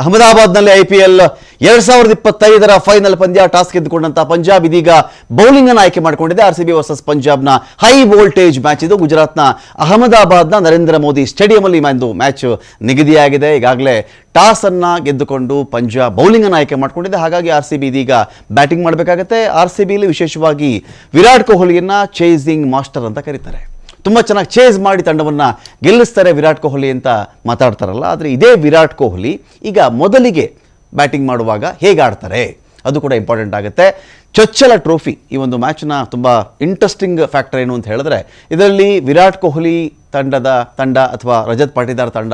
ಅಹಮದಾಬಾದ್ನಲ್ಲಿ IPL 2025ರ final ಪಂದ್ಯ toss ಗೆದ್ದುಕೊಂಡಂತ Punjab ಇದೀಗ ಬೌಲಿಂಗ್ ಅನ್ನು ಆಯ್ಕೆ ಮಾಡಿಕೊಂಡಿದೆ. RCB ವರ್ಸಸ್ ಪಂಜಾಬ್ನ ಹೈ ವೋಲ್ಟೇಜ್ ಮ್ಯಾಚ್ ಇದು. ಗುಜರಾತ್ನ ಅಹಮದಾಬಾದ್ನ ನರೇಂದ್ರ ಮೋದಿ ಸ್ಟೇಡಿಯಂ ಅಲ್ಲಿ ಮ್ಯಾಚ್ ನಿಗದಿಯಾಗಿದೆ. ಈಗಾಗಲೇ ಟಾಸ್ ಅನ್ನ ಗೆದ್ದುಕೊಂಡು ಪಂಜಾಬ್ ಬೌಲಿಂಗ್ ಅನ್ನು ಆಯ್ಕೆ ಮಾಡಿಕೊಂಡಿದೆ. ಹಾಗಾಗಿ RCB ಇದೀಗ ಬ್ಯಾಟಿಂಗ್ ಮಾಡಬೇಕಾಗುತ್ತೆ. RCB ಯಲ್ಲಿ ವಿಶೇಷವಾಗಿ ವಿರಾಟ್ ಕೊಹ್ಲಿಯನ್ನ ಚೇಸಿಂಗ್ ಮಾಸ್ಟರ್ ಅಂತ ಕರೀತಾರೆ. ತುಂಬ ಚೆನ್ನಾಗಿ ಚೇಸ್ ಮಾಡಿ ತಂಡವನ್ನು ಗೆಲ್ಲಿಸ್ತಾರೆ ವಿರಾಟ್ ಕೊಹ್ಲಿ ಅಂತ ಮಾತಾಡ್ತಾರಲ್ಲ. ಆದರೆ ಇದೇ ವಿರಾಟ್ ಕೊಹ್ಲಿ ಈಗ ಮೊದಲಿಗೆ ಬ್ಯಾಟಿಂಗ್ ಮಾಡುವಾಗ ಹೇಗೆ ಆಡ್ತಾರೆ ಅದು ಕೂಡ ಇಂಪಾರ್ಟೆಂಟ್ ಆಗುತ್ತೆ. ಚೊಚ್ಚಲ ಟ್ರೋಫಿ ಈ ಒಂದು ಮ್ಯಾಚ್ನ ತುಂಬ ಇಂಟ್ರೆಸ್ಟಿಂಗ್ ಫ್ಯಾಕ್ಟರ್ ಏನು ಅಂತ ಹೇಳಿದ್ರೆ, ಇದರಲ್ಲಿ ವಿರಾಟ್ ಕೊಹ್ಲಿ ತಂಡ ಅಥವಾ ರಜತ್ ಪಾಟಿದಾರ್ ತಂಡ,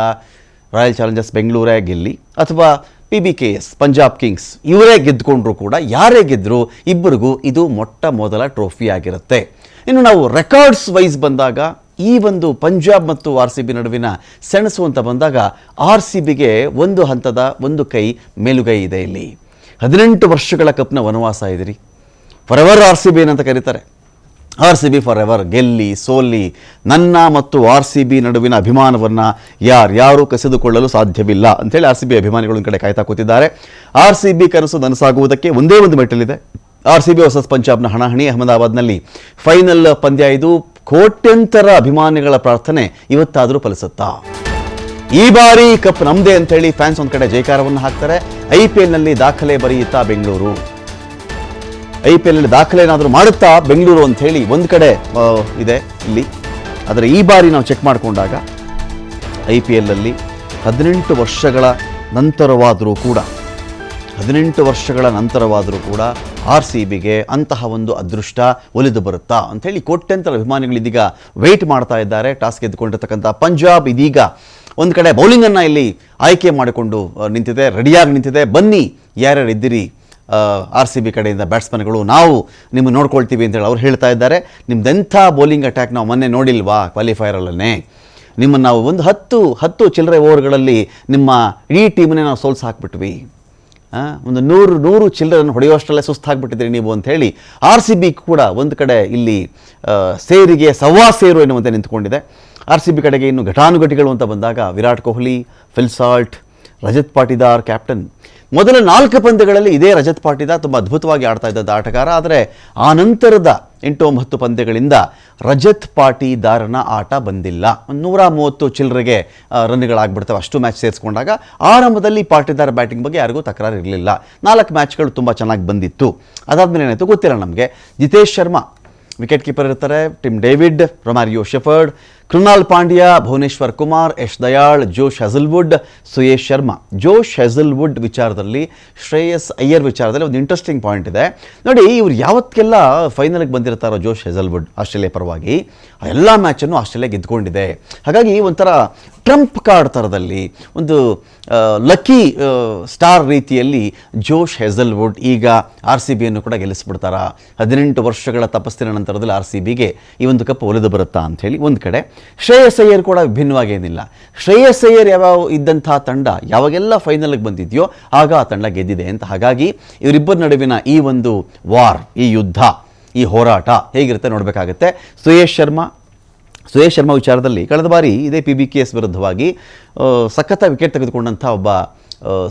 ರಾಯಲ್ ಚಾಲೆಂಜರ್ಸ್ ಬೆಂಗಳೂರೇ ಗೆಲ್ಲಿ ಅಥವಾ PBKS ಪಂಜಾಬ್ ಕಿಂಗ್ಸ್ ಇವರೇ ಗೆದ್ದುಕೊಂಡ್ರು ಕೂಡ, ಯಾರೇ ಗೆದ್ದರೂ ಇಬ್ಬರಿಗೂ ಇದು ಮೊಟ್ಟ ಮೊದಲ ಟ್ರೋಫಿ ಆಗಿರುತ್ತೆ. ಇನ್ನು ನಾವು ರೆಕಾರ್ಡ್ಸ್ ವೈಸ್ ಬಂದಾಗ ಈ ಒಂದು ಪಂಜಾಬ್ ಮತ್ತು RCB ನಡುವಿನ ಸೆಣಸು ಅಂತ ಬಂದಾಗ RCBಗೆ ಒಂದು ಹಂತದ ಒಂದು ಕೈ ಮೇಲುಗೈ ಇದೆ. ಇಲ್ಲಿ 18 ವರ್ಷಗಳ ಕಪ್ನ ವನವಾಸ ಇದಿರಿ. ಫಾರ್ ಎವರ್ RCB ಏನಂತ ಕರೀತಾರೆ. RCB ಫಾರ್ ಎವರ್, ಗೆಲ್ಲಿ ಸೋಲಿ ನನ್ನ ಮತ್ತು RCB ನಡುವಿನ ಅಭಿಮಾನವನ್ನು ಯಾರು ಕಸಿದುಕೊಳ್ಳಲು ಸಾಧ್ಯವಿಲ್ಲ ಅಂತೇಳಿ RCB ಅಭಿಮಾನಿಗಳು ಒಂದು ಕಡೆ ಕಾಯ್ತಾ ಕೂತಿದ್ದಾರೆ. RCB ಕನಸು ನನಸಾಗುವುದಕ್ಕೆ ಒಂದೇ ಒಂದು ಮೆಟ್ಟಲಿದೆ. RCB ವರ್ಸಸ್ ಪಂಜಾಬ್ನ ಹಣಾಹಣಿ ಅಹಮದಾಬಾದ್ನಲ್ಲಿ ಫೈನಲ್ ಪಂದ್ಯ ಇದು. ಕೋಟ್ಯಂತರ ಅಭಿಮಾನಿಗಳ ಪ್ರಾರ್ಥನೆ ಇವತ್ತಾದರೂ ಫಲಿಸುತ್ತಾ? ಈ ಬಾರಿ ಕಪ್ ನಮ್ದೇ ಅಂತೇಳಿ ಫ್ಯಾನ್ಸ್ ಒಂದು ಕಡೆ ಜೈಕಾರವನ್ನು ಹಾಕ್ತಾರೆ. IPLನಲ್ಲಿ ದಾಖಲೆ ಬರೆಯುತ್ತಾ ಬೆಂಗಳೂರು, IPLನಲ್ಲಿ ದಾಖಲೆ ಏನಾದರೂ ಮಾಡುತ್ತಾ ಬೆಂಗಳೂರು ಅಂತ ಹೇಳಿ ಒಂದು ಕಡೆ ಇದೆ ಇಲ್ಲಿ. ಆದರೆ ಈ ಬಾರಿ ನಾವು ಚೆಕ್ ಮಾಡಿಕೊಂಡಾಗ IPLನಲ್ಲಿ 18 ವರ್ಷಗಳ ನಂತರವಾದರೂ ಕೂಡ RCBಗೆ ಅಂತಹ ಒಂದು ಅದೃಷ್ಟ ಒಲಿದು ಬರುತ್ತಾ ಅಂಥೇಳಿ ಕೋಟ್ಯಂತರ ಅಭಿಮಾನಿಗಳು ಇದೀಗ ವೆಯ್ಟ್ ಮಾಡ್ತಾ ಇದ್ದಾರೆ. ಟಾಸ್ ಗೆದ್ದುಕೊಂಡಿರ್ತಕ್ಕಂಥ ಪಂಜಾಬ್ ಇದೀಗ ಒಂದು ಕಡೆ ಬೌಲಿಂಗನ್ನು ಇಲ್ಲಿ ಆಯ್ಕೆ ಮಾಡಿಕೊಂಡು ನಿಂತಿದೆ, ರೆಡಿಯಾಗಿ ನಿಂತಿದೆ. ಬನ್ನಿ ಯಾರ್ಯಾರು ಇದ್ದೀರಿ RCB ಕಡೆಯಿಂದ ಬ್ಯಾಟ್ಸ್ಮನ್ಗಳು, ನಾವು ನಿಮ್ಮನ್ನು ನೋಡ್ಕೊಳ್ತೀವಿ ಅಂತೇಳಿ ಅವ್ರು ಹೇಳ್ತಾ ಇದ್ದಾರೆ. ನಿಮ್ದೆಂಥ ಬೌಲಿಂಗ್ ಅಟ್ಯಾಕ್ ನಾವು ಮೊನ್ನೆ ನೋಡಿಲ್ವಾ ಕ್ವಾಲಿಫೈಯರಲ್ಲೇ? ನಿಮ್ಮನ್ನು ನಾವು ಒಂದು 10 ಚಿಲ್ಲರೆ ಓವರ್ಗಳಲ್ಲಿ ನಿಮ್ಮ ಇಡೀ ಟೀಮನ್ನೇ ನಾವು ಸೋಲ್ಸಿ ಹಾಕ್ಬಿಟ್ವಿ. ಒಂದು 100 ಚಿಲ್ಲರನ್ನು ಹೊಡೆಯುವಷ್ಟರಲ್ಲೇ ಸುಸ್ತಾಗ್ಬಿಟ್ಟಿದ್ದೀರಿ ನೀವು ಅಂಥೇಳಿ RCB ಕೂಡ ಒಂದು ಕಡೆ ಇಲ್ಲಿ ಸೇರು ಎನ್ನುವಂತೆ ನಿಂತ್ಕೊಂಡಿದೆ. RCB ಕಡೆಗೆ ಇನ್ನು ಘಟಾನುಘಟಿಗಳು ಅಂತ ಬಂದಾಗ Virat Kohli, Phil Salt, Rajat Patidar captain. ಮೊದಲ 4 ಪಂದ್ಯಗಳಲ್ಲಿ ಇದೇ ರಜತ್ ಪಾಟಿದಾರ್ ತುಂಬ ಅದ್ಭುತವಾಗಿ ಆಡ್ತಾ ಇದ್ದಂಥ ಆಟಗಾರ. ಆದರೆ ಆ ನಂತರದ 8-9 ಪಂದ್ಯಗಳಿಂದ ರಜತ್ ಪಾಟಿದಾರನ ಆಟ ಬಂದಿಲ್ಲ. 130 ಚಿಲ್ಲರೆಗೆ ರನ್ಗಳಾಗ್ಬಿಡ್ತವೆ ಅಷ್ಟು ಮ್ಯಾಚ್ ಸೇರಿಸ್ಕೊಂಡಾಗ. ಆರಂಭದಲ್ಲಿ ಪಾಟಿದಾರ್ ಬ್ಯಾಟಿಂಗ್ ಬಗ್ಗೆ ಯಾರಿಗೂ ತಕರಾರು ಇರಲಿಲ್ಲ. 4 ಮ್ಯಾಚ್ಗಳು ತುಂಬ ಚೆನ್ನಾಗಿ ಬಂದಿತ್ತು. ಅದಾದಮೇಲೆ ಏನಾಯಿತು ಗೊತ್ತಿಲ್ಲ ನಮಗೆ. ಜಿತೇಶ್ ಶರ್ಮಾ ವಿಕೆಟ್ ಕೀಪರ್ ಇರ್ತಾರೆ, Tim David, Romario Shepherd, Krunal Pandya, Bhuvneshwar Kumar, Yash Dayal, Josh Hazlewood, Suyash Sharma. Josh Hazlewood ವಿಚಾರದಲ್ಲಿ, ಶ್ರೇಯಸ್ ಅಯ್ಯರ್ ವಿಚಾರದಲ್ಲಿ ಒಂದು ಇಂಟ್ರೆಸ್ಟಿಂಗ್ ಪಾಯಿಂಟ್ ಇದೆ ನೋಡಿ. ಇವ್ರು ಯಾವತ್ತೆಲ್ಲ ಫೈನಲ್ಗೆ ಬಂದಿರ್ತಾರೋ ಜೋಶ್ ಹೆಜಲ್ವುಡ್ ಆಸ್ಟ್ರೇಲಿಯಾ ಪರವಾಗಿ, ಆ ಎಲ್ಲ ಮ್ಯಾಚನ್ನು ಆಸ್ಟ್ರೇಲಿಯಾ ಗೆದ್ದುಕೊಂಡಿದೆ. ಹಾಗಾಗಿ ಒಂಥರ ಟ್ರಂಪ್ ಕಾರ್ಡ್ ಥರದಲ್ಲಿ ಒಂದು ಲಕ್ಕಿ ಸ್ಟಾರ್ ರೀತಿಯಲ್ಲಿ ಜೋಶ್ ಹೆಜಲ್ವುಡ್ ಈಗ RCBಯನ್ನು ಕೂಡ ಗೆಲ್ಲಿಸ್ಬಿಡ್ತಾರ. 18 ವರ್ಷಗಳ ತಪಸ್ಸಿನ ನಂತರದಲ್ಲಿ RCBಗೆ ಈ ಒಂದು ಕಪ್ ಒಲಿದು ಬರುತ್ತಾ ಅಂಥೇಳಿ ಒಂದು ಕಡೆ. ಶ್ರೇಯಸ್ ಅಯ್ಯರ್ ಕೂಡ ವಿಭಿನ್ನವಾಗೇನಿಲ್ಲ. ಶ್ರೇಯಸ್ ಅಯ್ಯರ್ ಇದ್ದಂಥ ತಂಡ ಯಾವಾಗೆಲ್ಲ ಫೈನಲ್ಗೆ ಬಂದಿದೆಯೋ ಆಗ ಆ ತಂಡ ಗೆದ್ದಿದೆ ಅಂತ. ಹಾಗಾಗಿ ಇವರಿಬ್ಬರ ನಡುವಿನ ಈ ಒಂದು ವಾರ್, ಈ ಯುದ್ಧ, ಈ ಹೋರಾಟ ಹೇಗಿರುತ್ತೆ ನೋಡಬೇಕಾಗತ್ತೆ. ಸುಯೇಶ್ ಶರ್ಮಾ ವಿಚಾರದಲ್ಲಿ ಕಳೆದ ಬಾರಿ ಇದೇ PBKS ವಿರುದ್ಧವಾಗಿ ಸಖತ್ತ ವಿಕೆಟ್ ತೆಗೆದುಕೊಂಡಂಥ ಒಬ್ಬ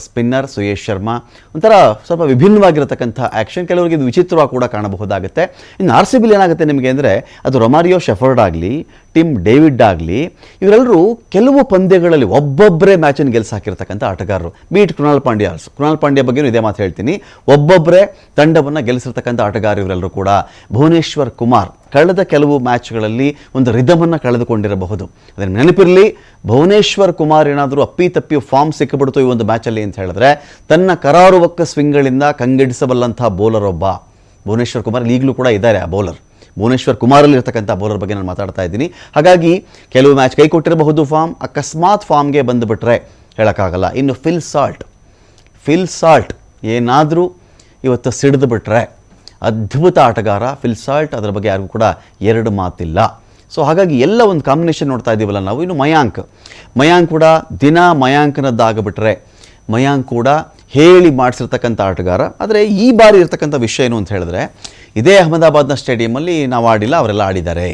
ಸ್ಪಿನ್ನರ್ ಸುಯೇಶ್ ಶರ್ಮಾ. ಒಂಥರ ಸ್ವಲ್ಪ ವಿಭಿನ್ನವಾಗಿರತಕ್ಕಂಥ ಆ್ಯಕ್ಷನ್, ಕೆಲವರಿಗೆ ಇದು ವಿಚಿತ್ರವಾಗಿ ಕೂಡ ಕಾಣಬಹುದಾಗುತ್ತೆ. ಇನ್ನು RCBಲಿ ಏನಾಗುತ್ತೆ ನಿಮಗೆ ಅಂದರೆ, ಅದು ರೊಮಾರಿಯೋ ಶೆಫರ್ಡ್ ಆಗಲಿ, ಟಿಮ್ ಡೇವಿಡ್ ಆಗಲಿ, ಇವರೆಲ್ಲರೂ ಕೆಲವು ಪಂದ್ಯಗಳಲ್ಲಿ ಒಬ್ಬೊಬ್ಬರೇ ಮ್ಯಾಚನ್ನು ಗೆಲ್ಲಿಸಾಕಿರ್ತಕ್ಕಂಥ ಆಟಗಾರರು. ಬೀಟ್ ಕೃಣಾಲ್ ಪಾಂಡ್ಯ ಬಗ್ಗೆಯೂ ಇದೇ ಮಾತು ಹೇಳ್ತೀನಿ. ಒಬ್ಬೊಬ್ಬರೇ ತಂಡವನ್ನು ಗೆಲ್ಲಿಸಿರ್ತಕ್ಕಂಥ ಆಟಗಾರ ಇವರೆಲ್ಲರೂ ಕೂಡ. ಭುವನೇಶ್ವರ್ ಕುಮಾರ್ ಕಳೆದ ಕೆಲವು ಮ್ಯಾಚ್ಗಳಲ್ಲಿ ಒಂದು ರಿದಮನ್ನು ಕಳೆದುಕೊಂಡಿರಬಹುದು. ಅದನ್ನು ನೆನಪಿರಲಿ, ಭುವನೇಶ್ವರ್ ಕುಮಾರ್ ಏನಾದರೂ ಅಪ್ಪಿತಪ್ಪಿ ಫಾರ್ಮ್ ಸಿಕ್ಕಿಬಿಡ್ತು ಈ ಒಂದು ಮ್ಯಾಚಲ್ಲಿ ಅಂತ ಹೇಳಿದ್ರೆ, ತನ್ನ ಕರಾರುವಕ್ಕ ಸ್ವಿಂಗ್ಗಳಿಂದ ಕಂಗೆಡಿಸಬಲ್ಲಂಥ ಬೌಲರ್ ಒಬ್ಬ ಭುವನೇಶ್ವರ್ ಕುಮಾರ್. ಈಗಲೂ ಕೂಡ ಇದ್ದಾರೆ ಆ ಬೌಲರ್. ಭುವನೇಶ್ವರ್ ಕುಮಾರಲ್ಲಿ ಇರ್ತಕ್ಕಂಥ ಬೌಲರ್ ಬಗ್ಗೆ ನಾನು ಮಾತಾಡ್ತಾ ಇದ್ದೀನಿ. ಹಾಗಾಗಿ ಕೆಲವು ಮ್ಯಾಚ್ ಕೈ ಕೊಟ್ಟಿರಬಹುದು ಫಾರ್ಮ್, ಅಕಸ್ಮಾತ್ ಫಾರ್ಮ್ಗೆ ಬಂದುಬಿಟ್ರೆ ಹೇಳೋಕ್ಕಾಗಲ್ಲ. ಇನ್ನು ಫಿಲ್ ಸಾಲ್ಟ್ ಏನಾದರೂ ಇವತ್ತು ಸಿಡಿದು ಬಿಟ್ರೆ ಅದ್ಭುತ ಆಟಗಾರ ಫಿಲ್ ಸಾಲ್ಟ್, ಅದರ ಬಗ್ಗೆ ಯಾರಿಗೂ ಕೂಡ ಎರಡು ಮಾತಿಲ್ಲ. ಸೊ ಹಾಗಾಗಿ ಎಲ್ಲ ಒಂದು ಕಾಂಬಿನೇಷನ್ ನೋಡ್ತಾ ಇದ್ದೀವಲ್ಲ ನಾವು. ಇನ್ನು ಮಯಾಂಕ್ ಕೂಡ ದಿನ ಮಯಾಂಕ್ನದ್ದಾಗಿಬಿಟ್ರೆ, ಮಯಾಂಕ್ ಕೂಡ ಹೇಳಿ ಮಾಡಿಸಿರ್ತಕ್ಕಂಥ ಆಟಗಾರ. ಆದರೆ ಈ ಬಾರಿ ಇರ್ತಕ್ಕಂಥ ವಿಷಯ ಏನು ಅಂತ ಹೇಳಿದ್ರೆ, ಇದೇ ಅಹಮದಾಬಾದ್ನ ಸ್ಟೇಡಿಯಮಲ್ಲಿ ನಾವು ಆಡಿಲ್ಲ, ಅವರೆಲ್ಲ ಆಡಿದ್ದಾರೆ.